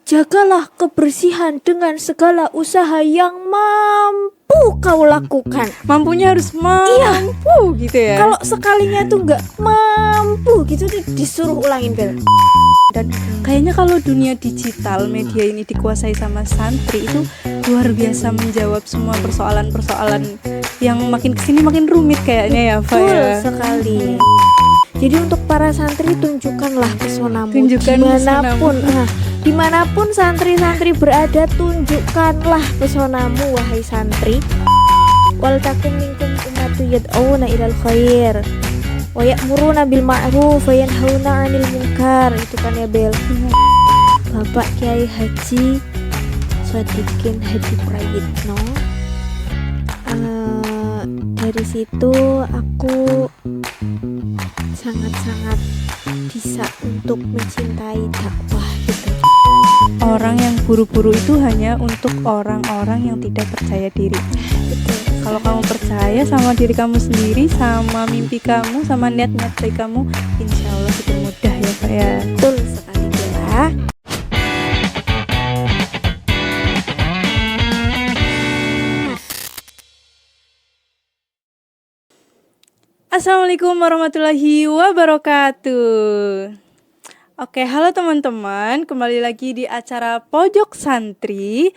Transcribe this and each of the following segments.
jagalah kebersihan dengan segala usaha yang mampu kau lakukan. Mampunya harus mampu gitu ya. Kalau sekalinya tuh nggak mampu gitu disuruh ulangin Bel. Dan kayaknya kalau dunia digital, media ini dikuasai sama santri itu luar biasa menjawab semua persoalan-persoalan yang makin kesini makin rumit kayaknya ya, Fa. Betul ya. sekali. Jadi untuk para santri tunjukkanlah pesonamu dimanapun santri-santri berada, tunjukkanlah pesonamu wahai santri. Wal takum minkum ummatun yad'una ilal khair wa ya'muruna bil ma'ruf wa yanhauna 'anil munkar. Itu kan ya Bel. Bapak Kiai Haji Sodikin Hadi Prayitno. Dari situ aku sangat-sangat bisa untuk mencintai dakwah gitu. Orang yang buru-buru itu hanya untuk orang-orang yang tidak percaya diri. Betul. Kalau kamu percaya sama diri kamu sendiri, sama mimpi kamu, sama niat-niat baik kamu, insya Allah itu mudah ya Pak ya. Betul sekali Bella. Assalamualaikum warahmatullahi wabarakatuh. Oke, halo teman-teman, kembali lagi di acara Pojok Santri,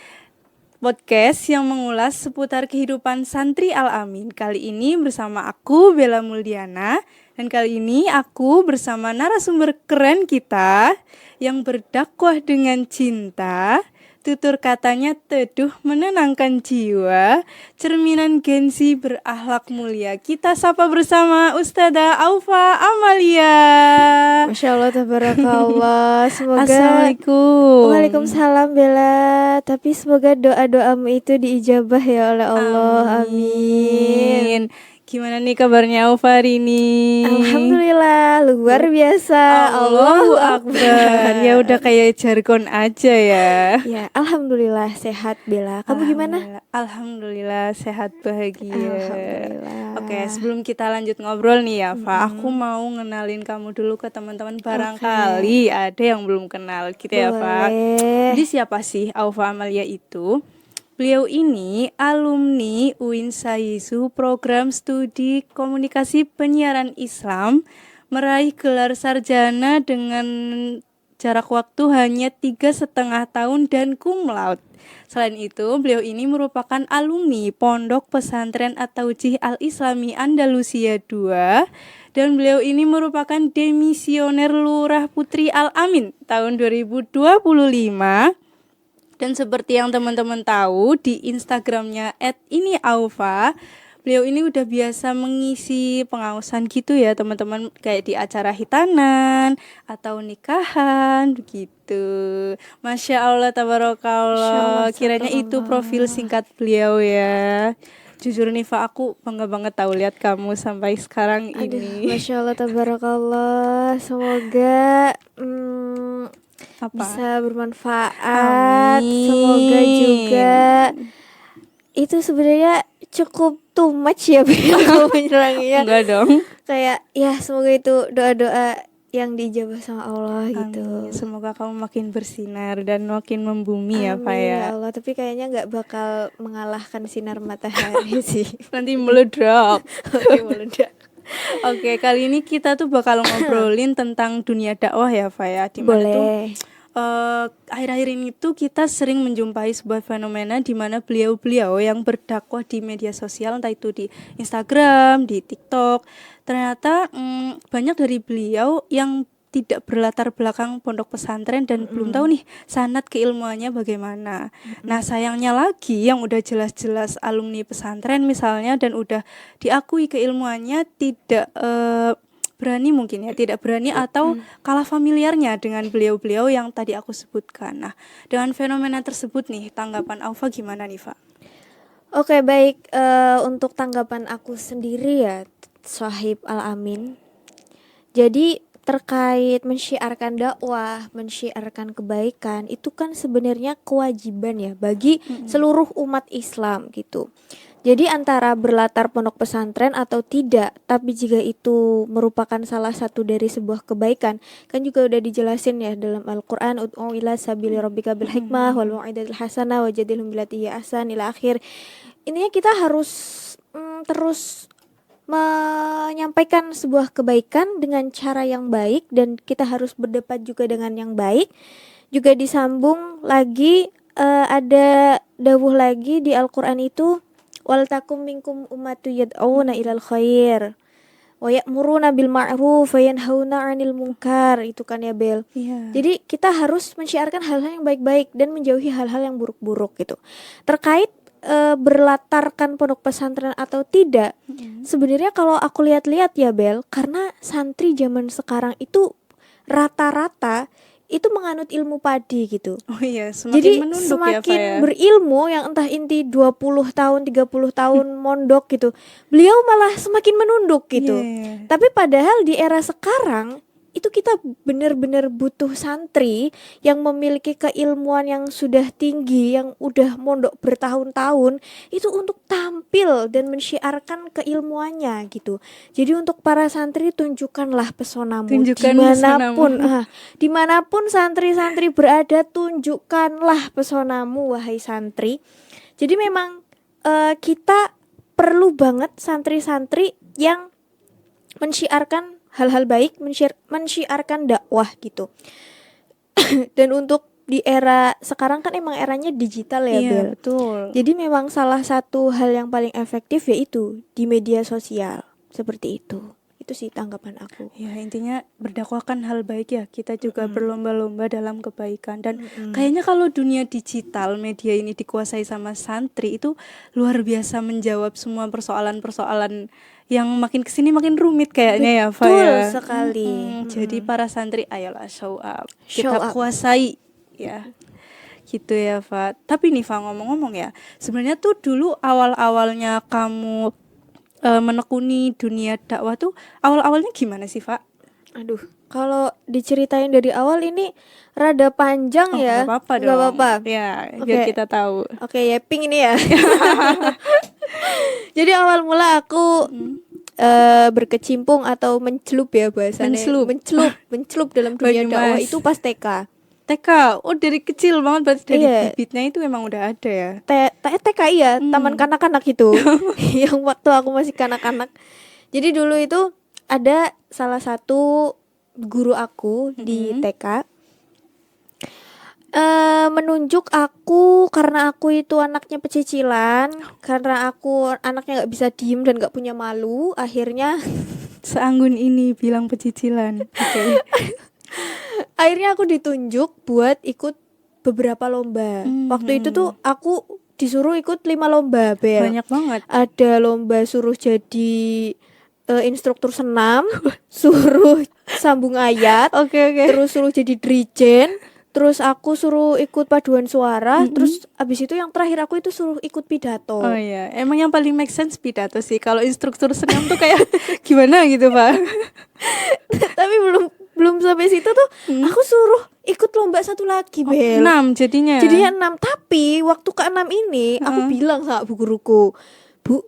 podcast yang mengulas seputar kehidupan santri Al-Amin. Kali ini bersama aku Bella Muldiana, dan kali ini aku bersama narasumber keren kita yang berdakwah dengan cinta. Tutur katanya teduh menenangkan jiwa, cerminan gengsi berakhlak mulia. Kita sapa bersama Ustadzah Aufa Amalia. Masya Allah, tabarakallah. Semoga Assalamualaikum. Waalaikumsalam Bella. Tapi semoga doa-doamu itu diijabah ya oleh Allah. Amin. Gimana nih kabarnya Aufa hari ini? Alhamdulillah, luar biasa. Allahu Akbar. Ya udah kayak jargon aja ya. Ya, alhamdulillah sehat Bella. Kamu gimana? Alhamdulillah sehat bahagia. Alhamdulillah. Oke, sebelum kita lanjut ngobrol nih ya, Fa, aku mau ngenalin kamu dulu ke teman-teman, barangkali ada yang belum kenal gitu ya, Fa. Jadi siapa sih Aufa Amalia itu? Beliau ini alumni UIN SAISU Program Studi Komunikasi Penyiaran Islam, meraih gelar sarjana dengan jarak waktu hanya 3,5 tahun dan cum laude. Selain itu, beliau ini merupakan alumni Pondok Pesantren At-Tauhid Al-Islami Andalusia II, dan beliau ini merupakan demisioner Lurah Putri Al-Amin tahun 2025. Dan seperti yang teman-teman tahu, di Instagramnya @iniaufa, beliau ini udah biasa mengisi pengausan gitu ya teman-teman, kayak di acara hitanan atau nikahan begitu. Masya Allah, tabarakallah. Kiranya itu profil singkat beliau ya. Jujur nih Fa, aku bangga banget tahu lihat kamu sampai sekarang ini. Masya Allah, tabarakallah. Semoga bisa bermanfaat. Amin. Semoga juga itu sebenarnya cukup too much ya Bella menyerangnya. Enggak dong. Kayak ya semoga itu doa-doa yang dijabah sama Allah gitu. Amin. Semoga kamu makin bersinar dan makin membumi. Amin, ya Pak ya. Ya Allah, tapi kayaknya nggak bakal mengalahkan sinar matahari sih. Nanti meledak. Oke, meledak. Oke, kali ini kita tuh bakal ngobrolin tentang dunia dakwah ya, Fa ya. Boleh. Akhir-akhir ini tuh kita sering menjumpai sebuah fenomena di mana beliau-beliau yang berdakwah di media sosial, entah itu di Instagram, di TikTok, ternyata banyak dari beliau yang tidak berlatar belakang pondok pesantren dan belum tahu nih sanad keilmuannya bagaimana. Nah, sayangnya lagi yang udah jelas-jelas alumni pesantren misalnya dan udah diakui keilmuannya tidak berani mungkin ya, tidak berani atau kalah familiarnya dengan beliau-beliau yang tadi aku sebutkan. Nah, dengan fenomena tersebut nih, tanggapan Aufa gimana nih, Fa? Oke, baik. Untuk tanggapan aku sendiri ya, Sohib Al-Amin. Jadi terkait mensyiarkan dakwah, mensyiarkan kebaikan, itu kan sebenarnya kewajiban ya bagi seluruh umat Islam gitu. Jadi antara berlatar pondok pesantren atau tidak, tapi jika itu merupakan salah satu dari sebuah kebaikan, kan juga udah dijelasin ya dalam Al-Qur'an, ud'u ila sabili rabbika bil hikmah wal mau'izatil hasanah wajadilhum billati hiya ahsan ila akhir. Intinya kita harus terus menyampaikan sebuah kebaikan dengan cara yang baik, dan kita harus berdebat juga dengan yang baik. Juga disambung lagi, ada dawuh lagi di Al-Qur'an itu, wal takum minkum ummatu yad'una ilal khair wa ya'muruna bil ma'ruf wa yanhauna 'anil munkar. Itu kan ya, Bel. Iya. Jadi kita harus mensyiarkan hal-hal yang baik-baik dan menjauhi hal-hal yang buruk-buruk gitu. Terkait berlatarkan pondok pesantren atau tidak, sebenarnya kalau aku lihat-lihat ya, Bel, karena santri zaman sekarang itu rata-rata itu menganut ilmu padi gitu. Oh iya, semakin Jadi menunduk semakin ya, Fa, ya. berilmu, yang entah inti 20 tahun, 30 tahun mondok gitu, beliau malah semakin menunduk gitu. Iya. Tapi padahal di era sekarang itu kita benar-benar butuh santri yang memiliki keilmuan yang sudah tinggi, yang udah mondok bertahun-tahun, itu untuk tampil dan mensyiarkan keilmuannya gitu. Jadi untuk para santri, tunjukkanlah pesonamu dimanapun, dimanapun santri-santri berada, tunjukkanlah pesonamu wahai santri. Jadi memang kita perlu banget santri-santri yang mensyiarkan hal-hal baik, mensyiarkan dakwah gitu. Dan untuk di era sekarang kan emang eranya digital ya, Iya, Bel. betul. Jadi memang salah satu hal yang paling efektif yaitu di media sosial. Seperti itu. Itu sih tanggapan aku. Ya, intinya berdakwahkan hal baik ya. Kita juga berlomba-lomba dalam kebaikan. Dan kayaknya kalau dunia digital, media ini dikuasai sama santri, itu luar biasa menjawab semua persoalan-persoalan yang makin kesini makin rumit kayaknya ya, Fa, Betul ya. sekali. Jadi para santri, ayolah show up. Show Kita up. kuasai ya. Gitu ya, Fa. Tapi nih, Fa, ngomong-ngomong ya, sebenarnya tuh dulu awal-awalnya kamu menekuni dunia dakwah tuh awal-awalnya gimana sih, Fa? Aduh, kalau diceritain dari awal ini rada panjang ya. Gak apa-apa dong. Gak apa-apa. Ya, biar Oke. kita tahu. Oke, Yeping ini ya. Jadi awal mula aku berkecimpung atau mencelup ya bahasanya. Mencelup dalam dunia Banyumas. dakwah itu pas TK. TK, oh dari kecil banget berarti dari Iya. bibitnya itu emang udah ada ya. TK ya, taman kanak-kanak itu. Yang waktu aku masih kanak-kanak. Jadi dulu itu ada salah satu guru aku di TK, menunjuk aku karena aku itu anaknya pecicilan, karena aku anaknya nggak bisa diem dan nggak punya malu. Akhirnya Seanggun ini bilang pecicilan. Oke. akhirnya aku ditunjuk buat ikut beberapa lomba. Waktu itu tuh aku disuruh ikut 5 lomba, Bel. Banyak banget. Ada lomba suruh jadi instruktur senam, suruh sambung ayat, Oke. terus suruh jadi drijen, terus aku suruh ikut paduan suara, terus abis itu yang terakhir aku itu suruh ikut pidato. Oh iya, emang yang paling make sense pidato sih. Kalau instruktur senam tuh kayak gimana gitu, Pak? Tapi belum sampai situ tuh aku suruh ikut lomba satu lagi, Bel. 6 jadinya. Jadinya 6, tapi waktu ke-6 ini aku bilang sama bu guruku, "Bu,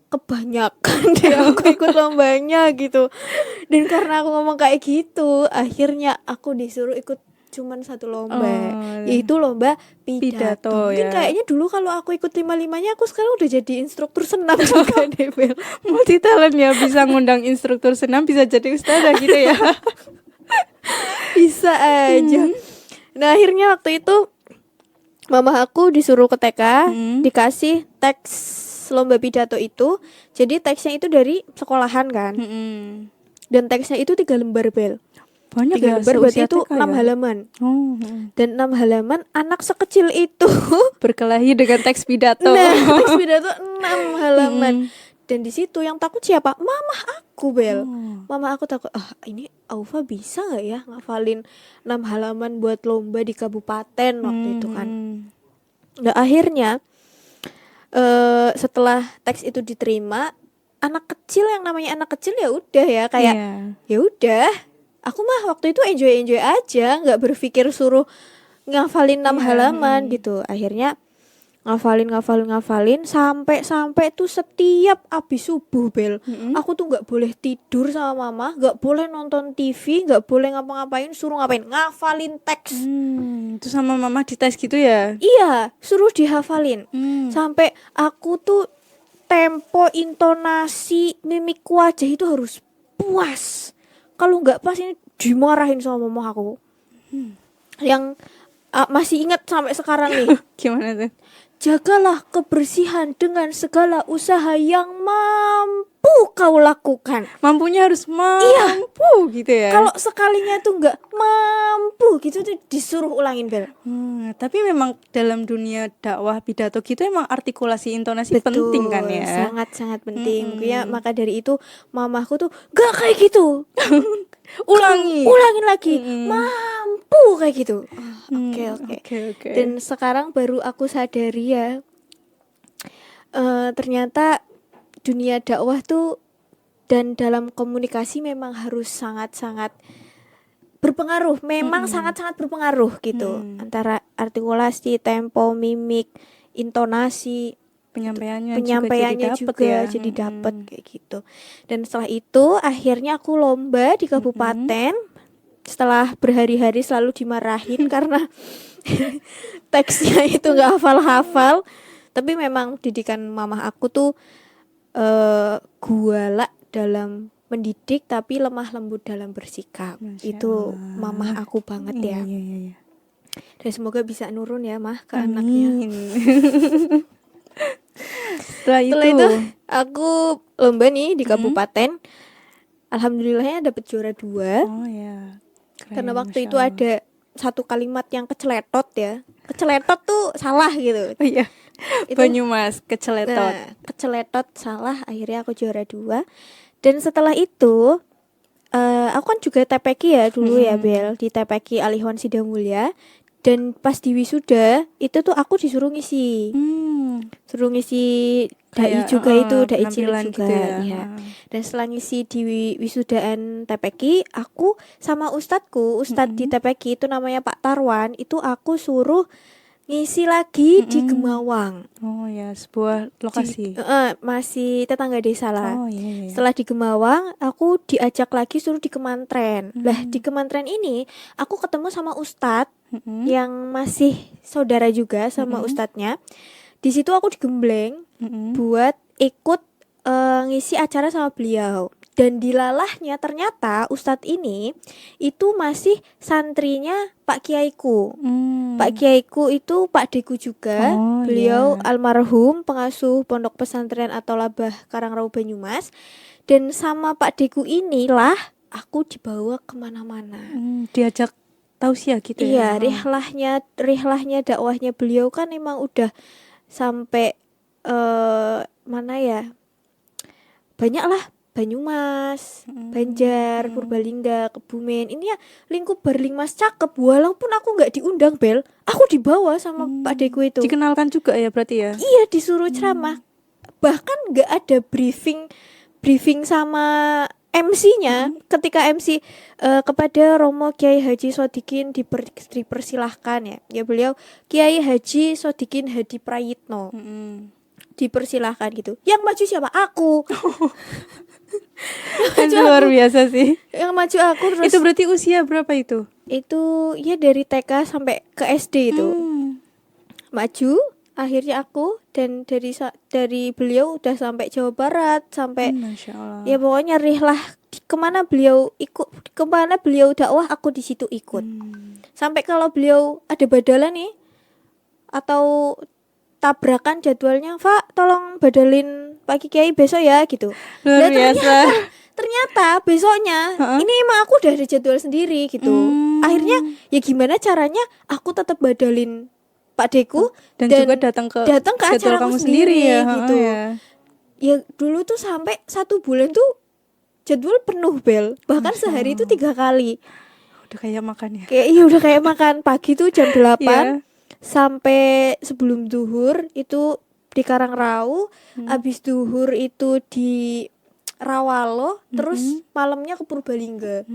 kebanyakan deh aku ikut lombanya gitu." Dan karena aku ngomong kayak gitu, akhirnya aku disuruh ikut cuman satu lomba, yaitu lomba pidato. Mungkin ya. kayaknya dulu kalau aku ikut 5-5-nya, aku sekarang udah jadi instruktur senam juga deh, Bel. Multi talent ya, bisa ngundang instruktur senam, bisa jadi ustazah gitu ya. Bisa aja. Nah, akhirnya waktu itu mama aku disuruh ke TK, dikasih teks lomba pidato itu. Jadi teksnya itu dari sekolahan kan. Dan teksnya itu 3 lembar, Bel. Banyak 3 ya, lembar berarti seusia itu TK 6 ya? halaman. Dan 6 halaman anak sekecil itu Berkelahi dengan teks pidato. nah, teks pidato 6 halaman. Dan di situ yang takut siapa? Mama aku, Bel. Mama aku takut, ini Aufa bisa gak ya ngafalin 6 halaman buat lomba di kabupaten waktu itu kan. Nah, akhirnya setelah teks itu diterima, anak kecil, yang namanya anak kecil ya udah ya kayak ya udah, aku mah waktu itu enjoy aja, nggak berpikir suruh ngafalin 6 halaman gitu. Akhirnya ngafalin sampai tuh setiap abis subuh Bel. Aku tuh nggak boleh tidur sama mama, nggak boleh nonton TV, nggak boleh ngapa-ngapain, suruh ngapain, ngafalin teks. Itu sama mama dites gitu ya? Iya, suruh dihafalin. Sampai aku tuh tempo, intonasi, mimik wajah itu harus puas. Kalau nggak pas ini dimarahin sama mama aku. Yang masih ingat sampai sekarang nih. Gimana tuh? Jagalah kebersihan dengan segala usaha yang mampu kau lakukan. Mampunya harus mampu gitu ya. Kalau sekalinya tuh nggak mampu gitu tuh disuruh ulangin Bel. Tapi memang dalam dunia dakwah pidato gitu emang artikulasi intonasi penting kan ya. Sangat-sangat penting. Ya, maka dari itu mamaku tuh gak kayak gitu. Ulangin lagi. Mampu kayak gitu. Oke. Dan sekarang baru aku sadari ya, ternyata dunia dakwah tuh dan dalam komunikasi memang harus sangat-sangat berpengaruh. Memang sangat-sangat berpengaruh gitu. Antara artikulasi, tempo, mimik, intonasi, penyampaiannya juga jadi dapat kayak gitu. Dan setelah itu akhirnya aku lomba di kabupaten. Setelah berhari-hari selalu dimarahin karena teksnya itu nggak hafal-hafal. Tapi memang didikan mama aku tuh gualak dalam mendidik tapi lemah lembut dalam bersikap. Itu mama aku banget ya. Iya. Dan semoga bisa nurun ya mah ke anaknya. Setelah itu aku lomba nih di kabupaten. Alhamdulillahnya dapet juara 2. Oh ya. Keren, karena waktu itu ada satu kalimat yang keceletot ya. Keceletot tuh salah gitu. Oh iya. Banyumas keceletot. Nah, keceletot salah, akhirnya aku juara 2. Dan setelah itu aku kan juga TPQ ya dulu ya Bel, di TPQ Alihwan Sidamulya. Dan pas di wisuda itu tuh aku disuruh ngisi. Suruh ngisi dai juga itu, dai cilik juga gitu ya. Dan setelah ngisi di wisudaan TPQ, aku sama ustadku di TPQ itu namanya Pak Tarwan, itu aku suruh ngisi lagi di Gemawang. Oh ya, sebuah lokasi. Masih tetangga desa lah. Oh iya. Setelah di Gemawang, aku diajak lagi suruh di Kemantren. Lah di Kemantren ini aku ketemu sama ustadz yang masih saudara juga sama ustadznya. Di situ aku digembleng buat ikut ngisi acara sama beliau. Dan dilalahnya ternyata ustadz ini itu masih santrinya Pak Kiaiku. Pak Kiaiku itu Pak Deku juga. Beliau almarhum pengasuh Pondok Pesantren atau Labah Karangrau Banyumas. Dan sama Pak Deku inilah aku dibawa kemana-mana. Diajak tausiah gitu ya. Iya, rihlahnya dakwahnya beliau kan emang udah sampai mana ya? Banyak lah, Banyumas, Banjar, Purbalingga, Kebumen. Ini ya lingkup Barlingmas cakep. Walaupun aku nggak diundang Bel, aku dibawa sama Pak Deku itu. Dikenalkan juga ya berarti ya? Iya, disuruh ceramah. Bahkan nggak ada briefing sama MC-nya. Ketika MC kepada Romo Kiai Haji Sodikin dipersilahkan ya. Ya beliau Kiai Haji Sodikin Hadi Prayitno. Dipersilahkan gitu. Yang maju siapa? Aku. Itu luar biasa sih. Yang maju aku terus. Itu berarti usia berapa itu? Itu ya dari TK sampai ke SD itu. Maju, akhirnya aku dan dari beliau udah sampai Jawa Barat, sampai Masya Allah. Ya pokoknya rihlah kemana beliau dakwah aku di situ ikut. Sampai kalau beliau ada badalan nih atau tabrakan jadwalnya, Pak tolong badalin Pak Kiai besok ya gitu. Luar biasa. Ternyata besoknya ini emang aku udah ada jadwal sendiri gitu. Akhirnya ya gimana caranya aku tetap badalin Pak Deku dan juga datang ke acara kamu sendiri ya gitu. Ya dulu tuh sampai 1 bulan tuh jadwal penuh Bel. Bahkan sehari itu 3 kali. Udah kayak makan ya. Udah kayak makan. Pagi tuh jam 8 sampai sebelum zuhur itu di Karangrau, habis zuhur itu di Rawalo, terus malamnya ke Purbalingga.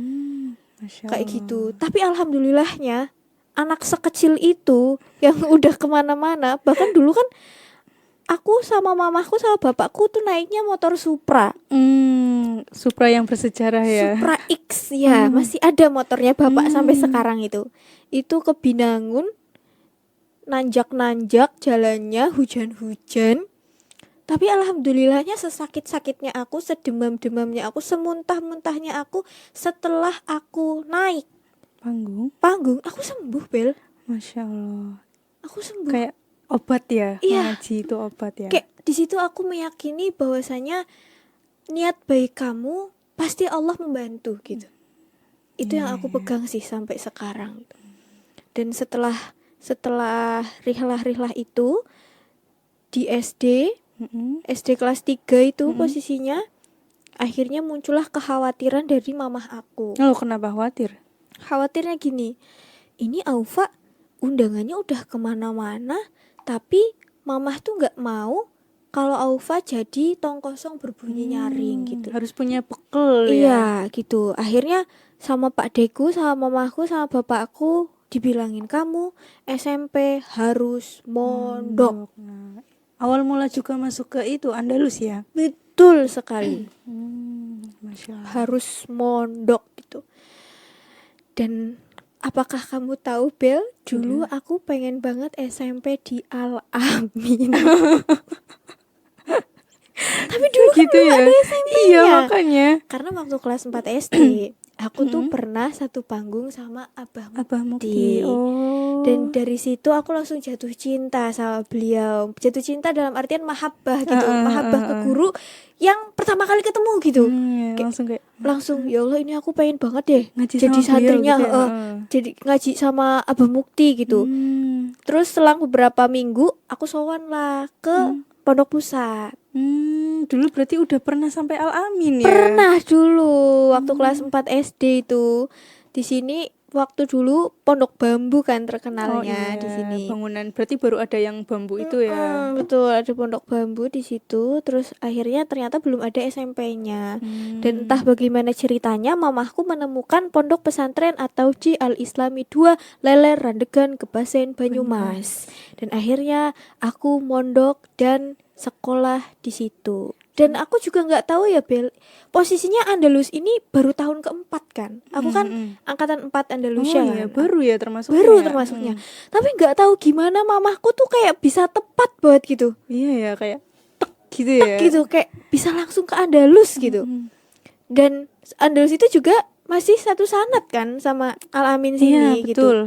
Kayak gitu. Tapi alhamdulillahnya anak sekecil itu yang udah kemana-mana. Bahkan dulu kan aku sama mamaku sama bapakku tuh naiknya motor Supra. Supra yang bersejarah ya. Supra X ya, masih ada motornya bapak sampai sekarang itu. Itu ke Binangun, nanjak-nanjak jalannya, hujan-hujan. Tapi alhamdulillahnya sesakit-sakitnya aku, sedemam-demamnya aku, semuntah-muntahnya aku, setelah aku naik panggung, aku sembuh, Bel. Masya Allah. Aku sembuh. Kayak obat ya. Iya. Ngaji itu obat ya. Kayak di situ aku meyakini bahwasanya niat baik kamu pasti Allah membantu gitu. Itu yang aku pegang sih sampai sekarang. Dan setelah rihlah-rihlah itu di SD kelas 3 itu posisinya, akhirnya muncullah kekhawatiran dari mamah aku. Oh, kenapa khawatir? Khawatirnya gini, ini Aufa undangannya udah kemana-mana, tapi mamah tuh gak mau kalau Aufa jadi tong kosong berbunyi nyaring gitu. Harus punya bekal ya. Iya gitu. Akhirnya sama Pak Deku, sama mamahku, sama bapakku dibilangin kamu SMP harus mondok. Nah, awal mula juga masuk ke itu Andalus ya. Betul sekali. Masya Allah. Harus mondok gitu. Dan apakah kamu tahu, Bel? Dulu aku pengen banget SMP di Al-Amin. Tapi dulu gitu kan belum ya. ada SMP-nya. Iya, makanya. Karena waktu kelas 4 SD aku tuh pernah satu panggung sama Abah Mukti. Oh. Dan dari situ aku langsung jatuh cinta sama beliau. Jatuh cinta dalam artian mahabbah gitu. Mahabbah ke guru yang pertama kali ketemu gitu. Ya, langsung ya Allah, ini aku pengen banget deh ngaji jadi sama beliau santrinya gitu ya. jadi ngaji sama Abah Mukti gitu. Terus selang beberapa minggu aku sowan lah ke Pondok Pusat. Dulu berarti udah pernah sampai Al-Amin ya? Pernah dulu waktu kelas 4 SD itu. Di sini waktu dulu Pondok Bambu kan terkenalnya di sini. Bangunan berarti baru ada yang bambu itu ya. Betul, ada Pondok Bambu di situ. Terus akhirnya ternyata belum ada SMP-nya. Dan entah bagaimana ceritanya mamahku menemukan pondok pesantren atau di Al-Islami 2 Leler Randegan Kebasen Banyumas. Dan akhirnya aku mondok dan sekolah di situ. Dan aku juga nggak tahu ya, Bel, posisinya Andalus ini baru tahun keempat kan. Aku kan angkatan 4 Andalusia iya, kan. baru ya termasuknya. Baru termasuknya. Tapi nggak tahu gimana mamahku tuh kayak bisa tepat banget gitu. Iya ya, kayak tek gitu ya. Gitu, kayak bisa langsung ke Andalus gitu. Dan Andalus itu juga masih satu sanad kan sama Al-Amin sini iya, gitu. Betul.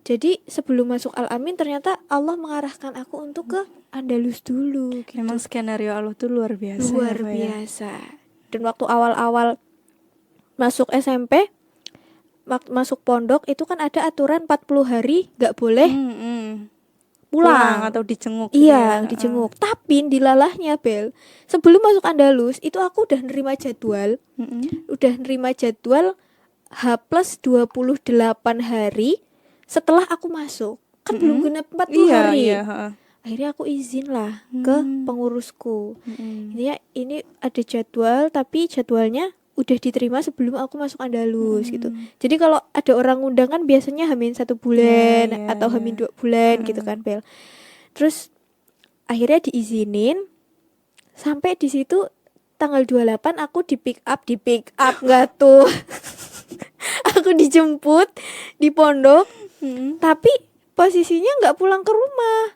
Jadi sebelum masuk Al-Amin ternyata Allah mengarahkan aku untuk ke Andalus dulu gitu. Memang skenario Allah tuh luar biasa. Luar ya, biasa. Dan waktu awal-awal masuk SMP, masuk pondok itu kan ada aturan 40 hari gak boleh pulang atau dijenguk. Iya, dijenguk. Tapi dilalahnya, Bel, sebelum masuk Andalus itu aku udah nerima jadwal. Udah nerima jadwal H+28 hari setelah aku masuk. Kan belum genap 40 hari. Iya. Akhirnya aku izin lah ke pengurusku. Ini ada jadwal, tapi jadwalnya udah diterima sebelum aku masuk Andalus gitu. Jadi kalau ada orang undang kan biasanya H-1 bulan atau H-2 bulan gitu kan, Bel. Terus akhirnya diizinin. Sampai di situ tanggal 28 aku di pick up enggak tuh. Aku dijemput di pondok. Tapi posisinya enggak pulang ke rumah.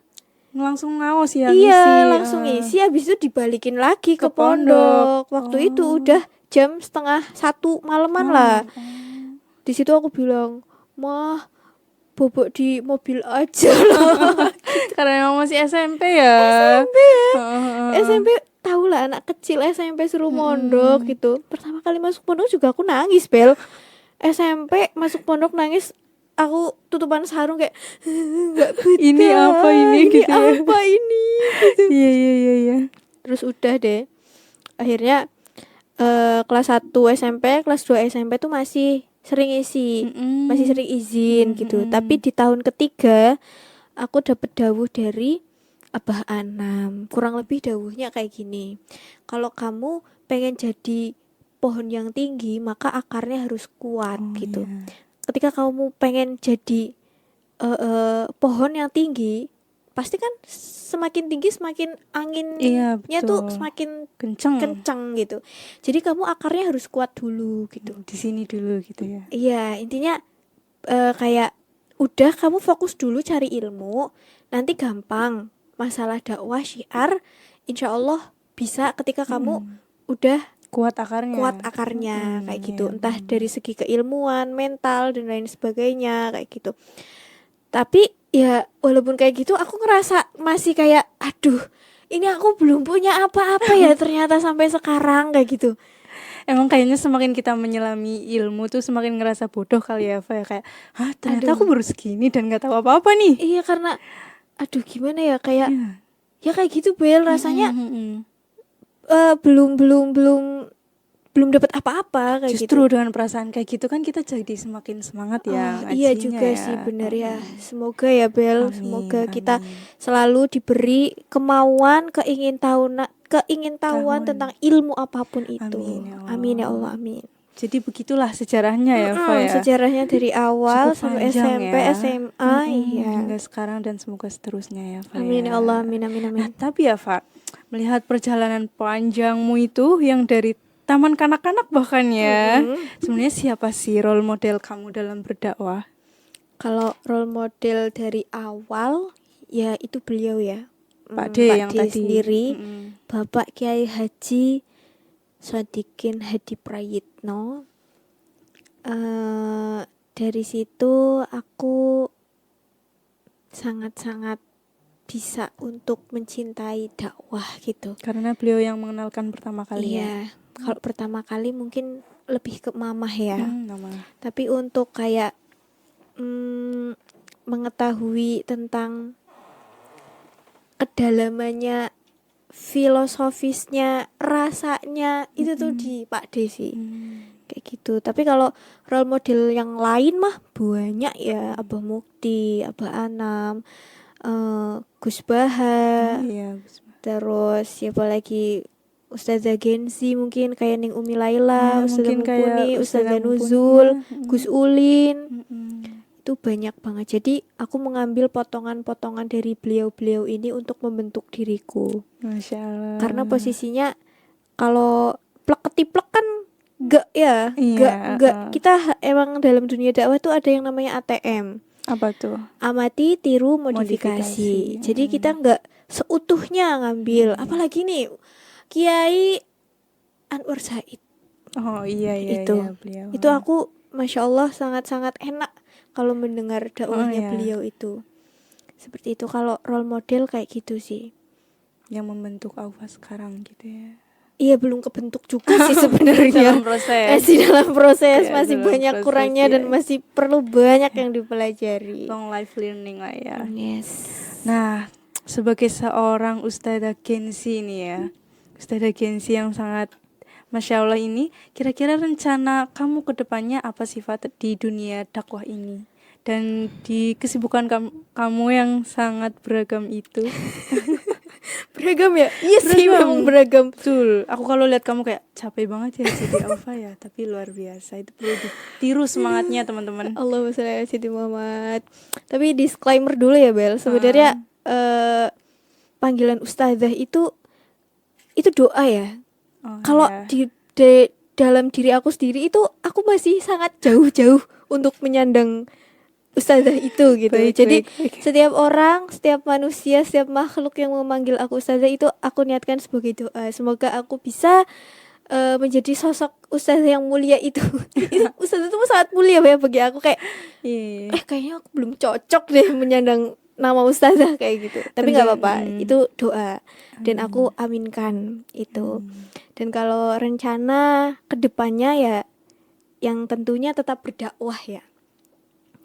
Langsung ngawas ya. Iya, langsung ngisi. Habis itu dibalikin lagi ke pondok. Waktu itu udah jam 12:30 malaman lah. Di situ aku bilang, "Mah, bobok di mobil aja lah." Karena emang masih SMP ya. SMP tahu lah, anak kecil SMP suruh mondok gitu. Pertama kali masuk pondok juga aku nangis, Bel. SMP masuk pondok nangis. Aku tutupan sarung kayak nggak betah. Ini apa ini gitu ya. Apa ini gitu. Iya. Terus udah deh. Akhirnya kelas 1 SMP, kelas 2 SMP tuh masih sering isi. Masih sering izin gitu. Tapi di tahun ketiga aku dapet dawuh dari Abah Anam. Kurang lebih dawuhnya kayak gini. Kalau kamu pengen jadi pohon yang tinggi, maka akarnya harus kuat gitu. Ketika kamu pengen jadi pohon yang tinggi pasti kan semakin tinggi semakin Iya, anginnya tuh betul. semakin Kenceng. kencang gitu. Jadi kamu akarnya harus kuat dulu gitu. Di sini dulu gitu ya. Iya, intinya kayak udah kamu fokus dulu cari ilmu, nanti gampang. Masalah dakwah syiar, insya Allah bisa ketika kamu udah Kuat akarnya. kayak gitu. Iya, Entah benar. dari segi keilmuan, mental dan lain sebagainya kayak gitu. Tapi ya walaupun kayak gitu aku ngerasa masih kayak aduh, ini aku belum punya apa-apa ya ternyata sampai sekarang kayak gitu. Emang kayaknya semakin kita menyelami ilmu tuh semakin ngerasa bodoh kali ya, Eva ya, kayak, hah ternyata aku baru segini dan nggak tahu apa-apa nih. Iya, karena aduh gimana ya, kayak Iya. ya kayak gitu Bel, rasanya Mm-mm. belum dapat apa-apa kayak Justru gitu. dengan perasaan kayak gitu kan kita jadi semakin semangat ya Iya ngajinya juga ya. sih bener ya. Semoga ya Bel, Amin, semoga kita amin. selalu diberi kemauan, keingintahuan tentang ilmu apapun itu. Amin ya Allah. Amin ya Allah, amin. Jadi begitulah sejarahnya ya, Eva ya. Sejarahnya dari awal Cukup sampai panjang SMP, ya. SMA, iya. Hingga sekarang dan semoga seterusnya ya, Eva Amin ya Allah, amin amin amin. Nah, tapi ya, Eva, melihat perjalanan panjangmu itu yang dari taman kanak-kanak bahkan ya. Sebenarnya siapa sih role model kamu dalam berdakwah? Kalau role model dari awal ya itu beliau ya, Pak D yang D tadi sendiri, Bapak Kiai Haji Sodikin Hadi Prayitno. Dari situ aku sangat-sangat bisa untuk mencintai dakwah gitu. Karena beliau yang mengenalkan pertama kali ya. Iya, kalau pertama kali mungkin lebih ke mamah ya. Nama. Tapi untuk kayak mengetahui tentang kedalamannya, filosofisnya, rasanya itu tuh di Pak D sih. Kayak gitu. Tapi kalau role model yang lain mah banyak ya, Abah Mukti, Abah Anam, Gus Baha, Iya, terus siapa lagi, Ustazah Gensi mungkin kayak Ning Umi Laila, Ya, Ustazah mungkin kayak Mumpuni, Ustazah Ustazah Mumpuni Nuzul, ya. Gus Ulin. Mm-mm. Itu banyak banget. Jadi aku mengambil potongan-potongan dari beliau-beliau ini untuk membentuk diriku. Masya Allah. Karena posisinya kalau plek-ketiplek kan enggak ya, Iya, enggak. Kita emang dalam dunia dakwah tuh ada yang namanya ATM. Apa tuh? Amati, tiru, modifikasi. Modifikasi. Jadi kita enggak seutuhnya ngambil. Apalagi nih Kiai Anwar Said. Oh iya itu. iya, beliau. Itu aku Masya Allah sangat-sangat enak kalau mendengar dakwahnya iya. beliau itu. Seperti itu. Kalau role model kayak gitu sih. Yang membentuk Aufa sekarang gitu ya. Iya, belum kebentuk juga sih sebenarnya. Dalam proses. Masih dalam proses, Ya, masih dalam banyak proses, kurangnya ya. dan masih perlu banyak yang dipelajari. Long life learning lah ya. Yes. Nah, sebagai seorang Ustazah Gensi ini ya, Ustazah Gensi yang sangat Masya Allah ini, kira-kira rencana kamu ke depannya apa sifat di dunia dakwah ini? Dan di kesibukan kamu yang sangat beragam itu. Beragam ya? Iya sih, memang beragam. Betul. Aku kalau lihat kamu kayak capek banget ya jadi Aufa ya, tapi luar biasa. Itu perlu ditiru semangatnya teman-teman. Allahumma sholli ala sayyidina Muhammad. Tapi disclaimer dulu ya Bel. Sebenarnya panggilan ustazah itu doa ya. Kalau Ya. di dalam diri aku sendiri itu aku masih sangat jauh-jauh untuk menyandang ustazah itu gitu. Baik, Jadi baik. setiap orang, setiap manusia, setiap makhluk yang memanggil aku ustazah itu aku niatkan sebagai doa. Semoga aku bisa menjadi sosok ustazah yang mulia itu. Ustazah itu sangat mulia ya bagi aku, kayak kayaknya aku belum cocok deh menyandang nama ustazah kayak gitu. Tapi nggak apa-apa, itu doa dan aku aminkan itu. Dan kalau rencana kedepannya ya, yang tentunya tetap berdakwah ya,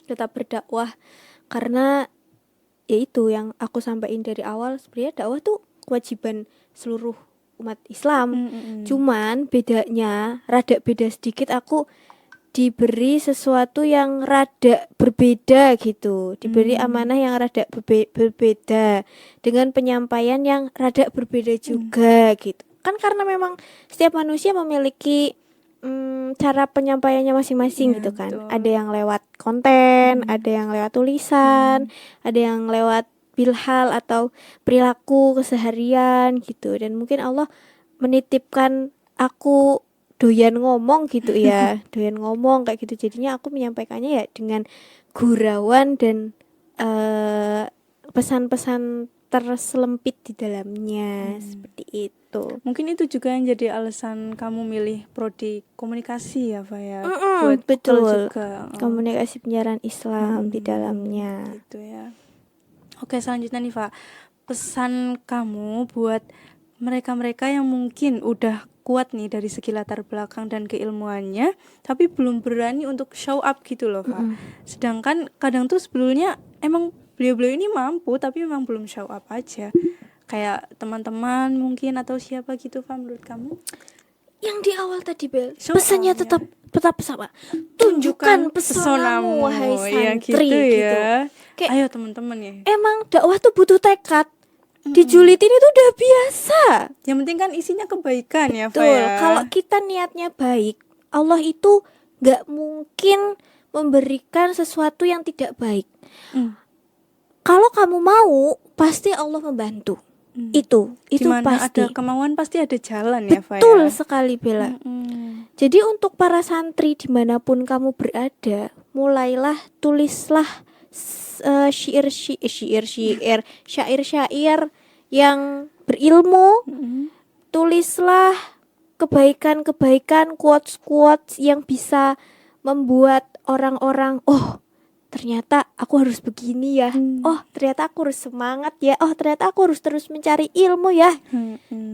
tetap berdakwah, karena ya itu yang aku sampaikan dari awal, sebenarnya dakwah tuh kewajiban seluruh umat Islam. Cuman bedanya rada beda sedikit, aku diberi sesuatu yang rada berbeda gitu, diberi amanah yang rada berbeda, dengan penyampaian yang rada berbeda juga gitu kan, karena memang setiap manusia memiliki cara penyampaiannya masing-masing Iya, gitu kan. betul. Ada yang lewat konten, ada yang lewat tulisan, ada yang lewat bilhal atau perilaku keseharian gitu. Dan mungkin Allah menitipkan aku doyan ngomong gitu ya, doyan ngomong kayak gitu. Jadinya aku menyampaikannya ya dengan gurauan dan pesan-pesan terselempit di dalamnya seperti itu. Mungkin itu juga yang jadi alasan kamu milih prodi komunikasi ya, Pak ya. Betul, bekal juga. komunikasi penyiaran Islam di dalamnya. Gitu ya. Oke, selanjutnya nih, Pak. Pesan kamu buat mereka-mereka yang mungkin udah kuat nih dari segi latar belakang dan keilmuannya, tapi belum berani untuk show up gitu loh, Pak. Sedangkan kadang tuh sebelumnya emang beliau-beliau ini mampu, tapi memang belum show up aja. Kayak teman-teman mungkin atau siapa gitu, Pak, menurut kamu? Yang di awal tadi, Bel, Show pesannya up, ya. tetap sama. Tunjukkan pesonamu, wahai ya, santri gitu gitu. ya. Kayak Ayo teman-teman ya. emang dakwah tuh butuh tekad. Dijulitin itu udah biasa. Yang penting kan isinya kebaikan ya, Pak Betul. ya. Kalau kita niatnya baik, Allah itu nggak mungkin memberikan sesuatu yang tidak baik. Kalau kamu mau, pasti Allah membantu. Itu Dimana pasti. ada kemauan pasti ada jalan ya, Pak ya. Betul sekali, Bella. Jadi untuk para santri dimanapun kamu berada, mulailah tulislah syair-syair yang berilmu. Tulislah kebaikan-kebaikan, quotes-quotes yang bisa membuat orang-orang, oh ternyata aku harus begini ya, oh ternyata aku harus semangat ya, oh ternyata aku harus terus mencari ilmu ya.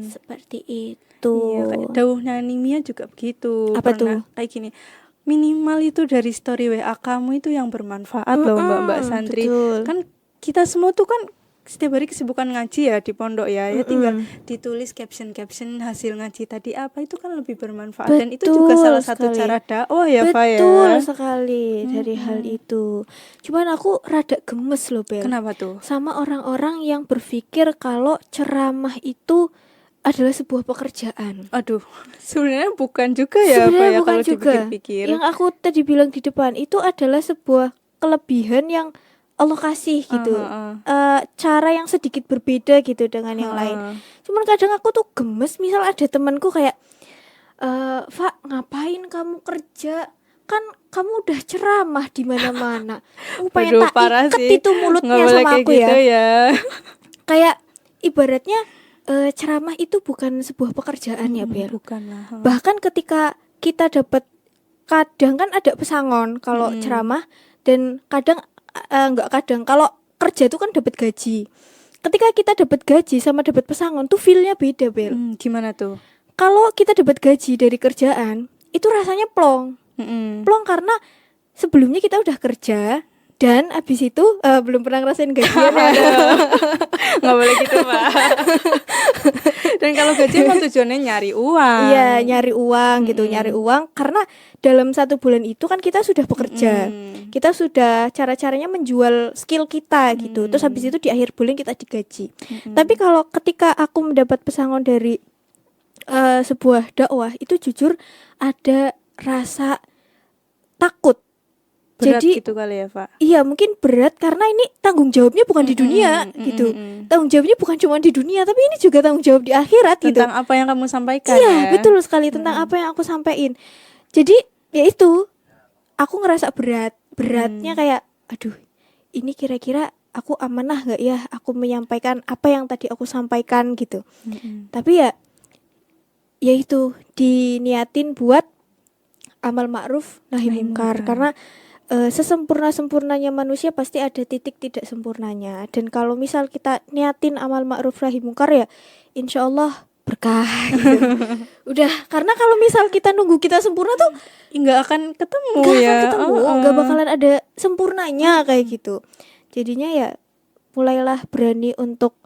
Seperti itu. Iya, kayak dauhnya Nimia juga begitu. Apa Pernah tuh? kayak gini. Minimal itu dari story WA kamu itu yang bermanfaat loh, Mbak-mbak santri. Betul. Kan kita semua tuh kan setiap hari kesibukan ngaji ya di pondok ya. Ya tinggal ditulis caption-caption hasil ngaji tadi apa, itu kan lebih bermanfaat. Dan itu juga salah satu sekali. cara dakwah ya, Pak ya. Betul sekali dari hal itu. Cuman aku rada gemes loh, Bel. Kenapa tuh? Sama orang-orang yang berpikir kalau ceramah itu adalah sebuah pekerjaan. Aduh, sebenarnya bukan juga ya, Pak Sebenarnya ya, bukan kalau juga. dipikir-pikir. Yang aku tadi bilang di depan itu adalah sebuah kelebihan yang Allah kasih gitu. Cara yang sedikit berbeda gitu dengan yang lain. Cuman kadang aku tuh gemes, misal ada temanku kayak, Pak, ngapain kamu kerja? Kan kamu udah ceramah di mana-mana. Aku pengen Aduh, tak parah iket sih. itu mulutnya Nggak boleh sama kayak aku gitu ya. Kayak ibaratnya ceramah itu bukan sebuah pekerjaan ya, Bel. Bukan lah. Bahkan ketika kita dapat, kadang kan ada pesangon kalau ceramah, dan kadang enggak, kadang kalau kerja itu kan dapat gaji. Ketika kita dapat gaji sama dapat pesangon tuh feel-nya beda, Bel. Gimana tuh? Kalau kita dapat gaji dari kerjaan, itu rasanya plong. Plong karena sebelumnya kita udah kerja dan abis itu belum pernah ngerasain gajian ya. Nggak boleh gitu, Pak. Dan kalau gaji emang tujuannya nyari uang. Iya, nyari uang gitu, nyari uang karena dalam 1 bulan itu kan kita sudah bekerja. Kita sudah cara-caranya menjual skill kita gitu. Terus habis itu di akhir bulan kita digaji. Tapi kalau ketika aku mendapat pesangon dari sebuah dakwah, itu jujur ada rasa takut. Berat Jadi gitu kali ya, Pak. iya, mungkin berat karena ini tanggung jawabnya bukan di dunia gitu. Tanggung jawabnya bukan cuma di dunia, tapi ini juga tanggung jawab di akhirat gitu. Tentang apa yang kamu sampaikan Iya, ya. betul sekali, tentang apa yang aku sampaikan. Jadi ya itu, aku ngerasa beratnya kayak, aduh, ini kira-kira aku amanah gak ya aku menyampaikan apa yang tadi aku sampaikan gitu. Tapi ya itu diniatin buat amal ma'ruf nahi mungkar, karena sesempurna-sempurnanya manusia pasti ada titik tidak sempurnanya. Dan kalau misal kita niatin amal ma'ruf nahi mungkar ya insyaallah berkah gitu. Udah, karena kalau misal kita nunggu kita sempurna tuh nggak akan ketemu nggak bakalan ada sempurnanya kayak gitu. Jadinya ya mulailah berani untuk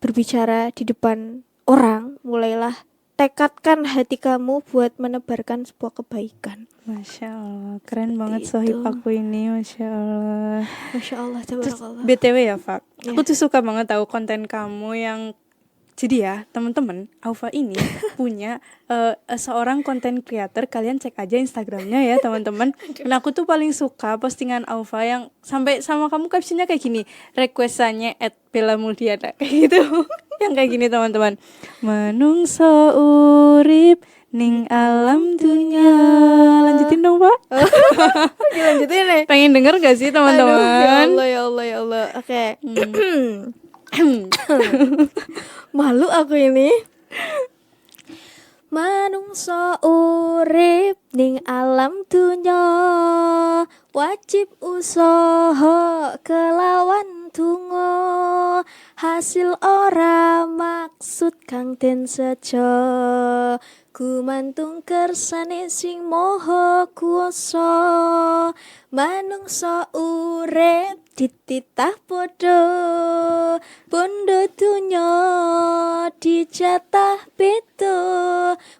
berbicara di depan orang, mulailah tekadkan hati kamu buat menebarkan sebuah kebaikan. Masya Allah, keren banget itu. sohib aku ini, Masya Allah. Masya Allah, Terus tabarakallah. BTW ya, Fak, aku tuh suka banget tahu konten kamu yang Jadi ya teman-teman, Aufa ini punya seorang content creator. Kalian cek aja Instagramnya ya teman-teman. Dan aku tuh paling suka postingan Aufa yang sampai sama kamu captionnya kayak gini, requestannya @bella_muldiana kayak gitu. Yang kayak gini teman-teman. Menungso urip ning alam dunya. Lanjutin dong Pak. Dilanjutin nih. Pengen denger gak sih teman-teman? Aduh, ya Allah. Oke. Malu aku ini. Manungso urip ning alam dunya, wajib usaha kelawan tungo, hasil ora maksud kang den sejo, gumantung kersane sing maha kuwasa. Manungso urip dititah podo, bondo dunya dijatah beda,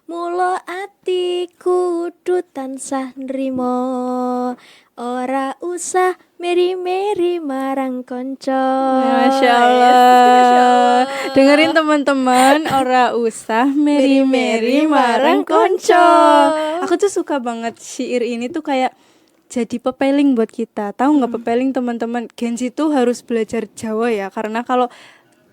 mula ati kudu tansah nrimo, ora usah meri-meri marang konco. Masya Allah. Dengerin teman-teman, ora usah meri-meri marang konco. Aku tuh suka banget syair ini tuh kayak jadi pepeling buat kita. Tahu nggak pepeling teman-teman? Gen Z tuh harus belajar Jawa ya, karena kalau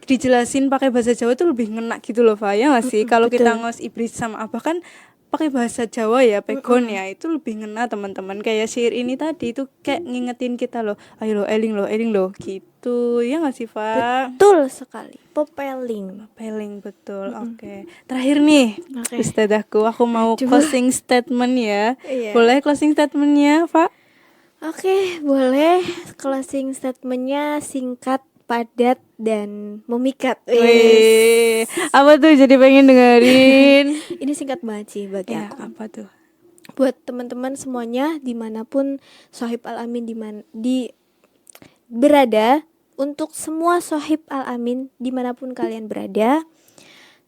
dijelasin pakai bahasa Jawa tuh lebih ngena gitu loh, Fa. Ya nggak sih? Kalau kita ngos ibris sama abah kan pakai bahasa Jawa ya, pegon ya, itu lebih ngena teman-teman. Kayak syair ini tadi itu kayak ngingetin kita loh, ayo lo eling lo gitu. Ya nggak sih, Fa? Betul sekali, pepeling. Pepeling betul. Oke. Terakhir nih, Ustazahku, aku mau closing statement ya. Iya. Boleh closing statementnya, Pak? Oke, boleh. Closing statementnya singkat, padat, dan memikat. Wih, apa tuh jadi pengen dengerin? Ini singkat banget sih bagi Ya, aku. apa tuh? Buat teman-teman semuanya dimanapun Sohib Al-Amin berada, untuk semua Sohib Al-Amin dimanapun kalian berada,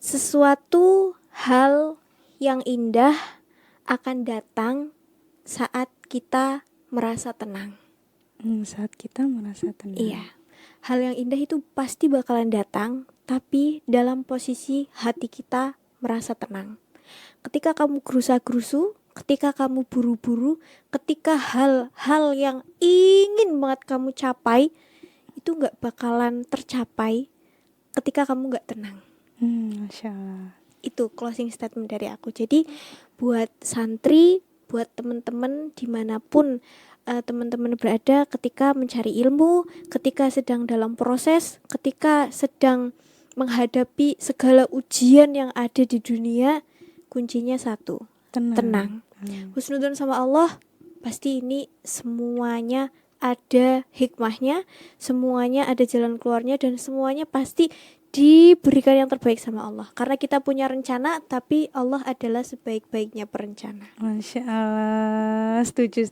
sesuatu hal yang indah akan datang saat kita merasa tenang. Saat kita merasa tenang. Iya. Hal yang indah itu pasti bakalan datang, tapi dalam posisi hati kita merasa tenang. Ketika kamu gerusa-gerusu, ketika kamu buru-buru, ketika hal-hal yang ingin banget kamu capai itu gak bakalan tercapai ketika kamu gak tenang. Masya Allah. Itu closing statement dari aku. Jadi buat santri, buat teman-teman dimanapun teman-teman berada, ketika mencari ilmu, ketika sedang dalam proses, ketika sedang menghadapi segala ujian yang ada di dunia, kuncinya satu, tenang. Husnudzon sama Allah, pasti ini semuanya ada hikmahnya, semuanya ada jalan keluarnya, dan semuanya pasti diberikan yang terbaik sama Allah. Karena kita punya rencana, tapi Allah adalah sebaik-baiknya perencana. Masya Allah, setuju.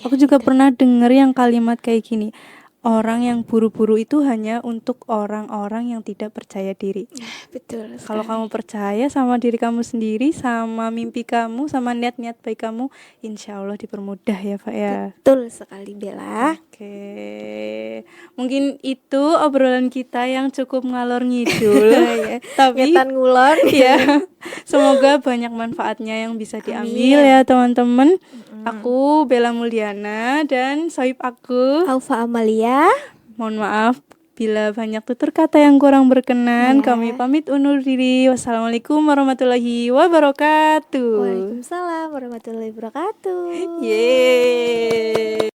Aku juga pernah dengar yang kalimat kayak gini, orang yang buru-buru itu hanya untuk orang-orang yang tidak percaya diri. Betul. Kalau kamu percaya sama diri kamu sendiri, sama mimpi kamu, sama niat-niat baik kamu, insya Allah dipermudah ya Pak ya. Betul sekali Bella. Oke, mungkin itu obrolan kita yang cukup ngalor ngidul, tapi Ngetan ngulon. ya, semoga banyak manfaatnya yang bisa diambil ya teman-teman. Aku Bella Muldiana dan sohib aku Aufa Amalia. Mohon maaf bila banyak tutur kata yang kurang berkenan. Kami pamit undur diri. Wassalamualaikum warahmatullahi wabarakatuh. Waalaikumsalam warahmatullahi wabarakatuh. Yeay.